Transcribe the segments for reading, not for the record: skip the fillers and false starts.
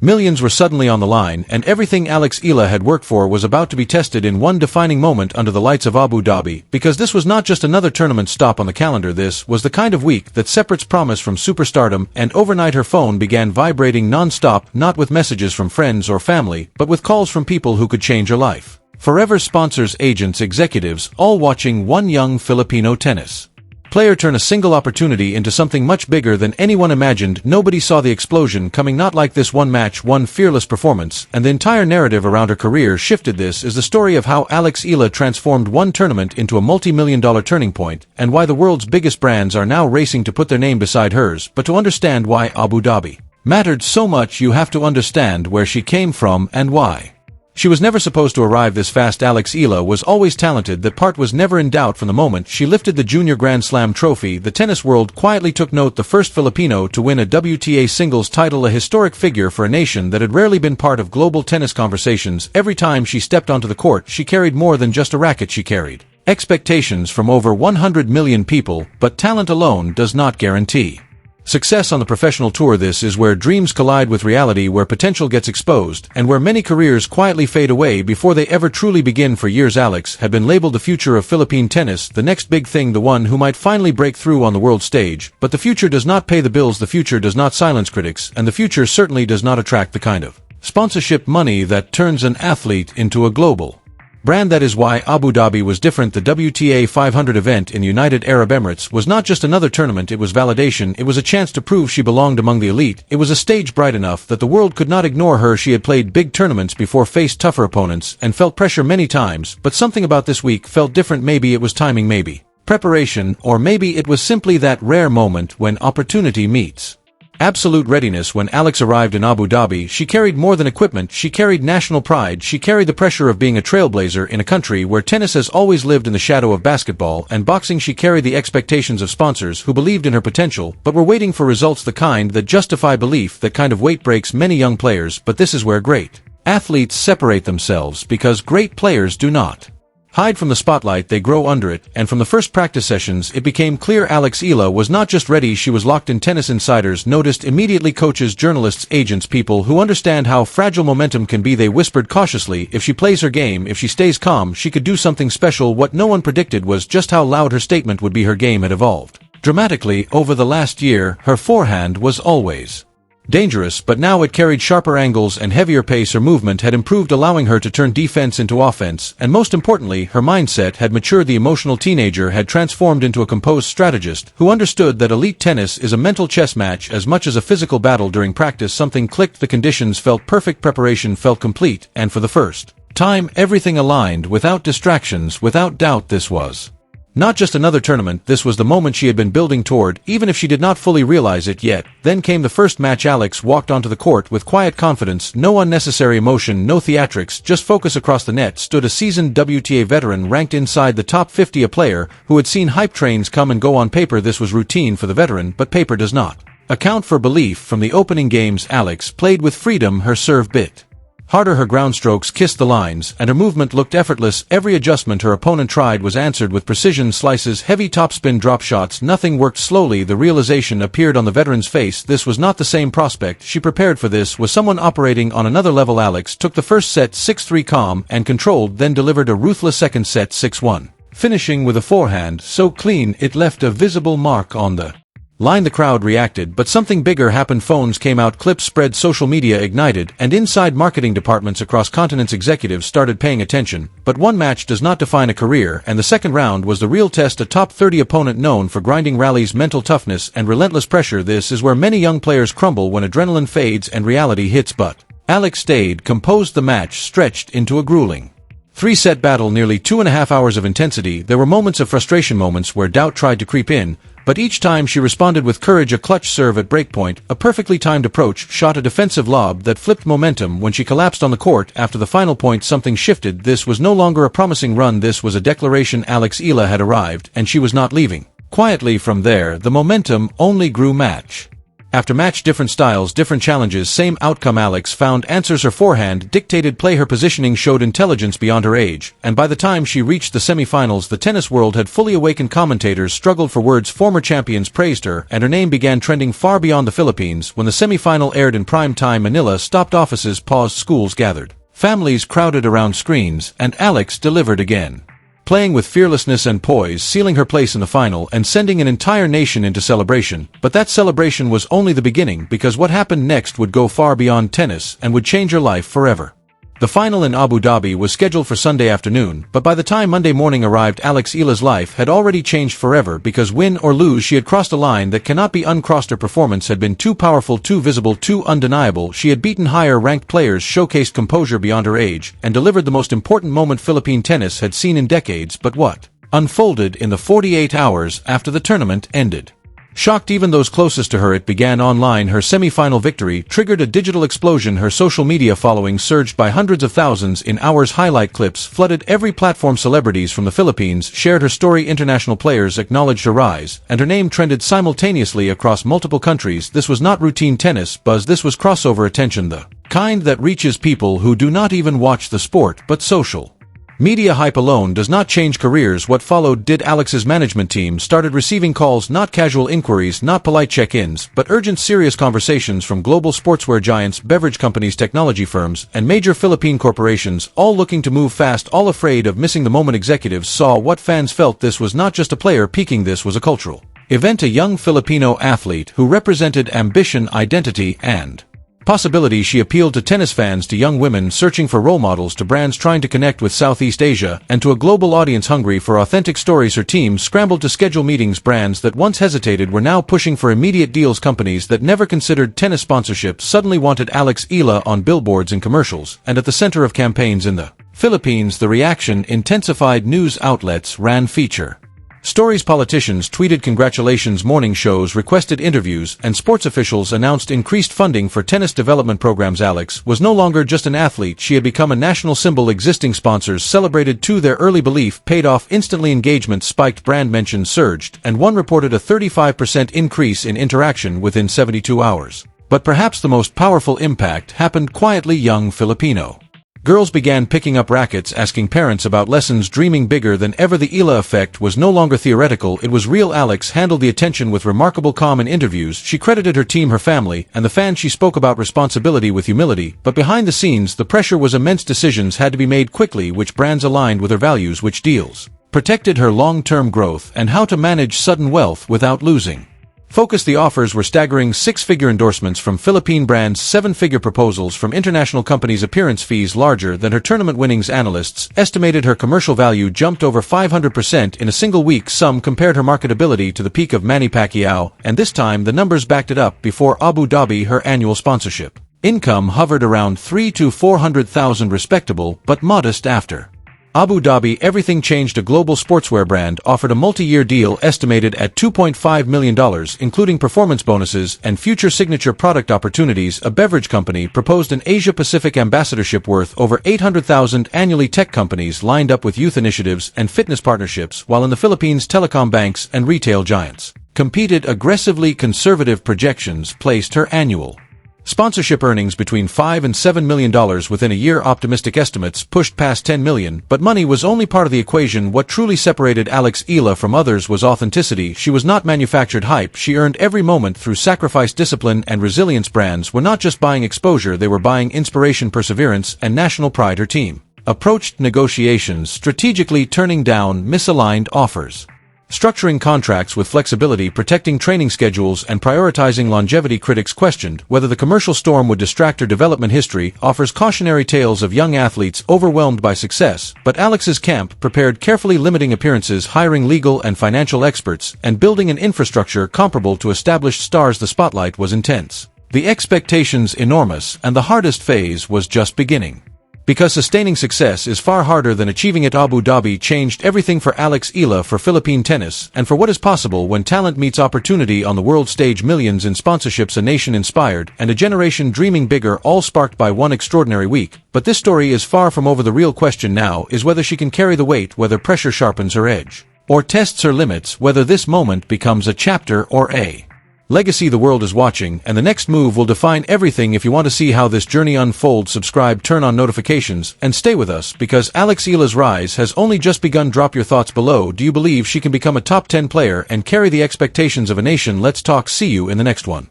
Millions were suddenly on the line, and everything Alex Eala had worked for was about to be tested in one defining moment under the lights of Abu Dhabi, because this was not just another tournament stop on the calendar. This was the kind of week that separates promise from superstardom, and overnight her phone began vibrating non-stop, not with messages from friends or family, but with calls from people who could change her life. Forever sponsors, agents, executives, all watching one young Filipino tennis player turn a single opportunity into something much bigger than anyone imagined. Nobody saw the explosion coming, not like this one match, one fearless performance, and the entire narrative around her career shifted. This is the story of how Alex Eala transformed one tournament into a multi-million-dollar turning point, and why the world's biggest brands are now racing to put their name beside hers. But to understand why Abu Dhabi mattered so much, you have to understand where she came from and why. She was never supposed to arrive this fast. Alex Eala was always talented. That part was never in doubt. From the moment she lifted the Junior Grand Slam trophy, the tennis world quietly took note. The first Filipino to win a WTA singles title, a historic figure for a nation that had rarely been part of global tennis conversations. Every time she stepped onto the court, she carried more than just a racket. She carried expectations from over 100 million people, but talent alone does not guarantee success on the professional tour. This is where dreams collide with reality, where potential gets exposed, and where many careers quietly fade away before they ever truly begin. For years, Alex had been labeled the future of Philippine tennis, the next big thing, the one who might finally break through on the world stage. But the future does not pay the bills, the future does not silence critics, and the future certainly does not attract the kind of sponsorship money that turns an athlete into a global brand. That is why Abu Dhabi was different. The WTA 500 event in the United Arab Emirates was not just another tournament, it was validation. It was a chance to prove she belonged among the elite. It was a stage bright enough that the world could not ignore her. She had played big tournaments before, faced tougher opponents, and felt pressure many times, but something about this week felt different. Maybe it was timing, maybe preparation, or maybe it was simply that rare moment when opportunity meets absolute readiness. When Alex arrived in Abu Dhabi, she carried more than equipment. She carried national pride. She carried the pressure of being a trailblazer in a country where tennis has always lived in the shadow of basketball and boxing. She carried the expectations of sponsors who believed in her potential, but were waiting for results, the kind that justify belief. That kind of weight breaks many young players, but this is where great athletes separate themselves, because great players do not hide from the spotlight, they grow under it. And from the first practice sessions, it became clear Alex Eala was not just ready, she was locked in. Tennis insiders noticed immediately. Coaches, journalists, agents, people who understand how fragile momentum can be, they whispered cautiously, if she plays her game, if she stays calm, she could do something special. What no one predicted was just how loud her statement would be. Her game had evolved dramatically over the last year. Her forehand was always dangerous, but now it carried sharper angles and heavier pace. Her movement had improved, allowing her to turn defense into offense, and most importantly, her mindset had matured. The emotional teenager had transformed into a composed strategist who understood that elite tennis is a mental chess match as much as a physical battle. During practice, something clicked. The conditions felt perfect, preparation felt complete, and for the first time, everything aligned, without distractions, without doubt. This was not just another tournament, this was the moment she had been building toward, even if she did not fully realize it yet. Then came the first match. Alex walked onto the court with quiet confidence, no unnecessary emotion, no theatrics, just focus. Across the net stood a seasoned WTA veteran ranked inside the top 50, a player who had seen hype trains come and go. On paper this was routine for the veteran, but paper does not account for belief. From the opening games, Alex played with freedom. Her serve bit harder, her ground strokes kissed the lines, and her movement looked effortless. Every adjustment her opponent tried was answered with precision. Slices, heavy topspin drop shots, nothing worked. Slowly the realization appeared on the veteran's face. This was not the same prospect she prepared for. This was someone operating on another level. Alex took the first set 6-3 calm and controlled, then delivered a ruthless second set 6-1, finishing with a forehand so clean it left a visible mark on the line. The crowd reacted, but something bigger happened. Phones came out, clips spread, social media ignited, and inside marketing departments across continents executives started paying attention. But one match does not define a career, and the second round was the real test. A top 30 opponent known for grinding rallies, mental toughness, and relentless pressure. This is where many young players crumble when adrenaline fades and reality hits, but Alex stayed composed. The match stretched into a grueling 3-set battle, nearly 2.5 hours of intensity. There were moments of frustration, moments where doubt tried to creep in, but each time she responded with courage. A clutch serve at breakpoint, a perfectly timed approach shot, a defensive lob that flipped momentum. When she collapsed on the court after the final point, something shifted. This was no longer a promising run, this was a declaration. Alex Eala had arrived, and she was not leaving quietly. From there, the momentum only grew. Match After match, different styles, different challenges, same outcome. Alex found answers. Her forehand dictated play, her positioning showed intelligence beyond her age, and by the time she reached the semi-finals, the tennis world had fully awakened. Commentators struggled for words, former champions praised her, and her name began trending far beyond the Philippines. When the semi-final aired in prime time, Manila stopped, offices paused, schools gathered, families crowded around screens, and Alex delivered again. Playing with fearlessness and poise, sealing her place in the final, and sending an entire nation into celebration. But that celebration was only the beginning, because what happened next would go far beyond tennis and would change her life forever. The final in Abu Dhabi was scheduled for Sunday afternoon, but by the time Monday morning arrived, Alex Eala's life had already changed forever, because win or lose, she had crossed a line that cannot be uncrossed. Her performance had been too powerful, too visible, too undeniable. She had beaten higher-ranked players, showcased composure beyond her age, and delivered the most important moment Philippine tennis had seen in decades. But what unfolded in the 48 hours after the tournament ended shocked even those closest to her. It began online. Her semi-final victory triggered a digital explosion. Her social media following surged by hundreds of thousands in hours. Highlight clips flooded every platform. Celebrities from the Philippines shared her story. International players acknowledged her rise, and her name trended simultaneously across multiple countries. This was not routine tennis buzz, this was crossover attention, the kind that reaches people who do not even watch the sport. But social media hype alone does not change careers. What followed did. Alex's management team started receiving calls, not casual inquiries, not polite check-ins, but urgent, serious conversations from global sportswear giants, beverage companies, technology firms, and major Philippine corporations, all looking to move fast, all afraid of missing the moment. Executives saw what fans felt. This was not just a player peaking, this was a cultural event, a young Filipino athlete who represented ambition, identity, and possibility. She appealed to tennis fans, to young women searching for role models, to brands trying to connect with Southeast Asia, and to a global audience hungry for authentic stories. Her team scrambled to schedule meetings. Brands that once hesitated were now pushing for immediate deals. Companies that never considered tennis sponsorship suddenly wanted Alex Eala on billboards and commercials, and at the center of campaigns in the Philippines. The reaction intensified. News outlets ran feature stories, politicians tweeted congratulations, morning shows requested interviews, and sports officials announced increased funding for tennis development programs. Alex was no longer just an athlete, she had become a national symbol. Existing sponsors celebrated too. Their early belief paid off instantly. Engagement spiked, brand mentions surged, and one reported a 35% increase in interaction within 72 hours. But perhaps the most powerful impact happened quietly. Young Filipino girls began picking up rackets, asking parents about lessons, dreaming bigger than ever. The Eala effect was no longer theoretical, it was real. Alex handled the attention with remarkable calm. In interviews, she credited her team, her family, and the fans. She spoke about responsibility with humility, but behind the scenes, the pressure was immense. Decisions had to be made quickly, which brands aligned with her values, which deals protected her long-term growth, and how to manage sudden wealth without losing focus. The offers were staggering: six-figure endorsements from Philippine brands, seven-figure proposals from international companies, appearance fees larger than her tournament winnings. Analysts estimated her commercial value jumped over 500% in a single week. Some compared her marketability to the peak of Manny Pacquiao, and this time the numbers backed it up. Before Abu Dhabi, her annual sponsorship income hovered around $300,000 to $400,000, respectable but modest. After Abu Dhabi, everything changed. A global sportswear brand offered a multi-year deal estimated at $2.5 million, including performance bonuses and future signature product opportunities. A beverage company proposed an Asia-Pacific ambassadorship worth over $800,000 annually. Tech companies lined up with youth initiatives and fitness partnerships, while in the Philippines, telecom, banks, and retail giants competed aggressively. Conservative projections placed her annual sponsorship earnings between $5 and $7 million within a year. Optimistic estimates pushed past $10 million, but money was only part of the equation. What truly separated Alex Eala from others was authenticity. She was not manufactured hype, she earned every moment through sacrifice, discipline, and resilience. Brands were not just buying exposure, they were buying inspiration, perseverance, and national pride. Her team approached negotiations strategically, turning down misaligned offers, structuring contracts with flexibility, protecting training schedules, and prioritizing longevity. Critics questioned whether the commercial storm would distract her development. History offers cautionary tales of young athletes overwhelmed by success, but Alex's camp prepared carefully, limiting appearances, hiring legal and financial experts, and building an infrastructure comparable to established stars. The spotlight was intense, the expectations enormous, and the hardest phase was just beginning. Because sustaining success is far harder than achieving it. Abu Dhabi changed everything for Alex Eala, for Philippine tennis, and for what is possible when talent meets opportunity on the world stage. Millions in sponsorships, a nation inspired, and a generation dreaming bigger, all sparked by one extraordinary week. But this story is far from over. The real question now is whether she can carry the weight, whether pressure sharpens her edge or tests her limits, whether this moment becomes a chapter or a Legacy: the world is watching, and the next move will define everything. If you want to see how this journey unfolds, subscribe, turn on notifications, and stay with us, because Alex Eala's rise has only just begun. Drop your thoughts below. Do you believe she can become a top 10 player and carry the expectations of a nation? Let's talk. See you in the next one.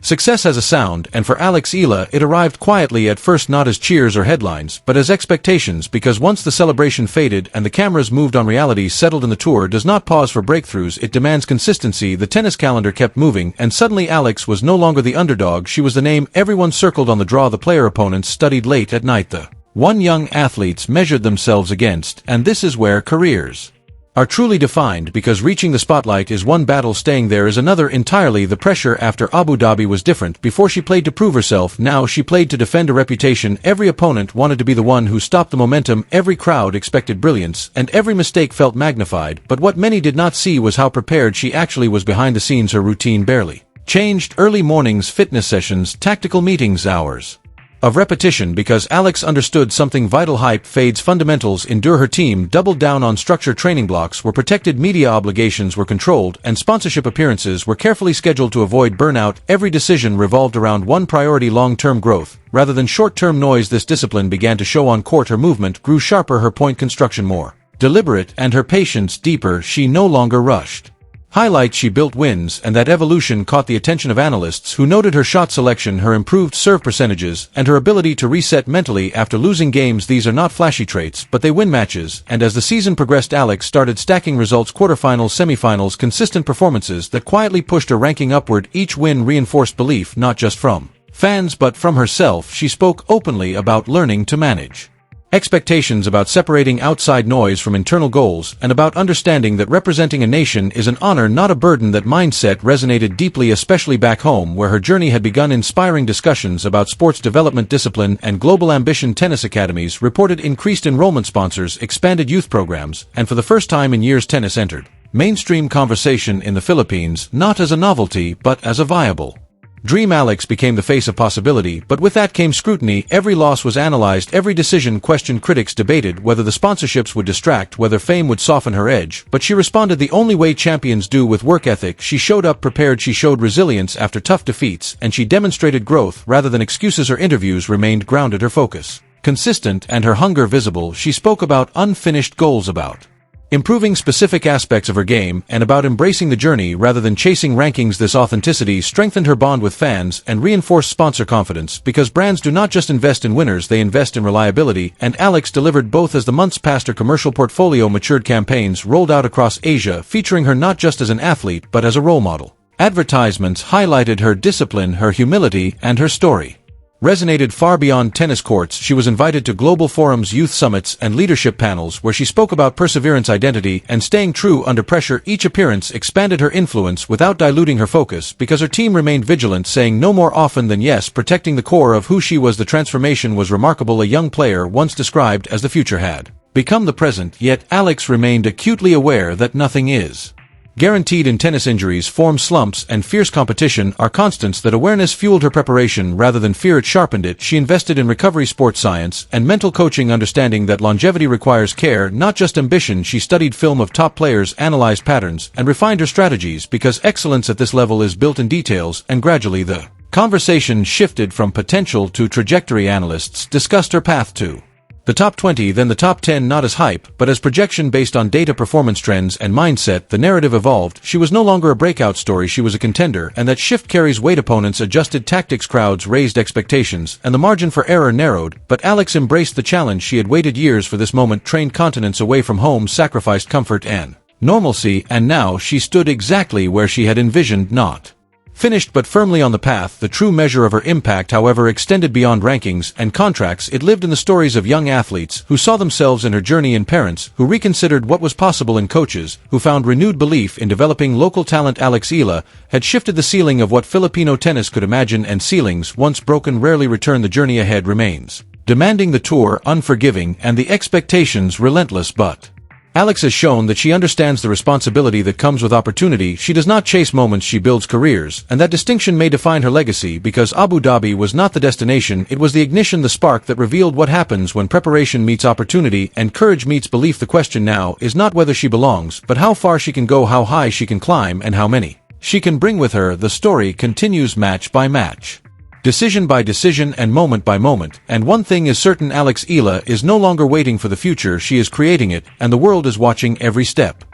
Success has a sound, and for Alex Eala it arrived quietly at first, not as cheers or headlines, but as expectations, because once the celebration faded and the cameras moved on, reality settled in. The tour does not pause for breakthroughs, it demands consistency. The tennis calendar kept moving, and suddenly Alex was no longer the underdog, she was the name everyone circled on the draw. The player opponents studied late at night, the one young athletes measured themselves against, and this is where careers are truly defined, because reaching the spotlight is one battle, staying there is another entirely. The pressure after Abu Dhabi was different. Before she played to prove herself, now she played to defend a reputation. Every opponent wanted to be the one who stopped the momentum, every crowd expected brilliance, and every mistake felt magnified. But what many did not see was how prepared she actually was behind the scenes. Her routine barely changed: early mornings, fitness sessions, tactical meetings, hours of repetition, because Alex understood something vital: hype fades, fundamentals endure. Her team doubled down on structure, training blocks were protected, media obligations were controlled, and sponsorship appearances were carefully scheduled to avoid burnout. Every decision revolved around one priority: long-term growth rather than short-term noise. This discipline began to show on court. Her movement grew sharper, her point construction more deliberate, and her patience deeper. She no longer rushed highlights, she built wins, and that evolution caught the attention of analysts who noted her shot selection, her improved serve percentages, and her ability to reset mentally after losing games. These are not flashy traits, but they win matches, and as the season progressed, Alex started stacking results: quarterfinals, semifinals, consistent performances that quietly pushed her ranking upward. Each win reinforced belief, not just from fans but from herself. She spoke openly about learning to manage expectations, about separating outside noise from internal goals, and about understanding that representing a nation is an honor, not a burden. That mindset resonated deeply, especially back home where her journey had begun. Inspiring discussions about sports development, discipline, and global ambition. Tennis academies reported increased enrollment, sponsors expanded youth programs, and for the first time in years, tennis entered mainstream conversation in the Philippines, not as a novelty but as a viable dream. Alex became the face of possibility, but with that came scrutiny. Every loss was analyzed, every decision questioned. Critics debated whether the sponsorships would distract, whether fame would soften her edge, but she responded the only way champions do: with work ethic. She showed up prepared, she showed resilience after tough defeats, and she demonstrated growth rather than excuses. Her interviews remained grounded, her focus consistent, and her hunger visible. She spoke about unfinished goals, about improving specific aspects of her game, and about embracing the journey rather than chasing rankings. This authenticity strengthened her bond with fans and reinforced sponsor confidence, because brands do not just invest in winners, they invest in reliability, and Alex delivered both. As the months passed, her commercial portfolio matured, campaigns rolled out across Asia featuring her not just as an athlete but as a role model. Advertisements highlighted her discipline, her humility, and her story resonated far beyond tennis courts. She was invited to global forums, youth summits, and leadership panels where she spoke about perseverance, identity, and staying true under pressure. Each appearance expanded her influence without diluting her focus, because her team remained vigilant, saying no more often than yes, protecting the core of who she was. The transformation was remarkable. A young player once described as the future had become the present, yet Alex remained acutely aware that nothing is guaranteed in tennis. Injuries, form slumps, and fierce competition are constants. That awareness fueled her preparation rather than fear, it sharpened it. She invested in recovery, sports science, and mental coaching, understanding that longevity requires care, not just ambition. She studied film of top players, analyzed patterns, and refined her strategies, because excellence at this level is built in details. And gradually the conversation shifted from potential to trajectory. Analysts discussed her path to the top 20, then the top 10, not as hype, but as projection based on data, performance trends, and mindset. The narrative evolved. She was no longer a breakout story, she was a contender, and that shift carries weight. Opponents adjusted tactics, crowds raised expectations, and the margin for error narrowed. But Alex embraced the challenge. She had waited years for this moment, trained continents away from home, sacrificed comfort and normalcy, and now she stood exactly where she had envisioned, not finished but firmly on the path. The true measure of her impact, however, extended beyond rankings and contracts. It lived in the stories of young athletes who saw themselves in her journey, in parents who reconsidered what was possible, in coaches who found renewed belief in developing local talent. Alex Eala had shifted the ceiling of what Filipino tennis could imagine, and ceilings once broken rarely return. The journey ahead remains demanding, the tour unforgiving, and the expectations relentless, but Alex has shown that she understands the responsibility that comes with opportunity. She does not chase moments, she builds careers, and that distinction may define her legacy, because Abu Dhabi was not the destination, it was the ignition, the spark that revealed what happens when preparation meets opportunity and courage meets belief. The question now is not whether she belongs, but how far she can go, how high she can climb, and how many She can bring with her. The story continues match by match, decision by decision and moment by moment, and one thing is certain: Alex Eala is no longer waiting for the future, she is creating it, and the world is watching every step.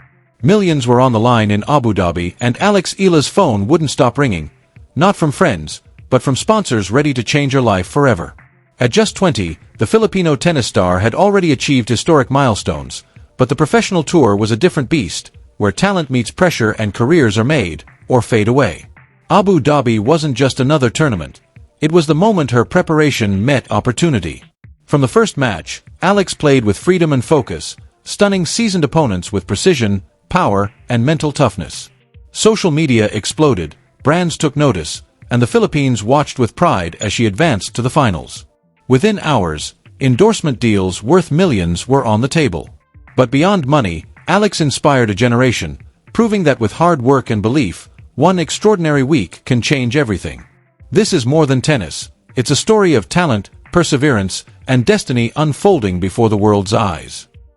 Millions were on the line in Abu Dhabi, and Alex Eala's phone wouldn't stop ringing, not from friends, but from sponsors ready to change her life forever. At just 20, the Filipino tennis star had already achieved historic milestones, but the professional tour was a different beast, where talent meets pressure and careers are made, or fade away. Abu Dhabi wasn't just another tournament. It was the moment her preparation met opportunity. From the first match, Alex played with freedom and focus, stunning seasoned opponents with precision, power, and mental toughness. Social media exploded, brands took notice, and the Philippines watched with pride as she advanced to the finals. Within hours, endorsement deals worth millions were on the table. But beyond money, Alex inspired a generation, proving that with hard work and belief, one extraordinary week can change everything. This is more than tennis. It's a story of talent, perseverance, and destiny unfolding before the world's eyes.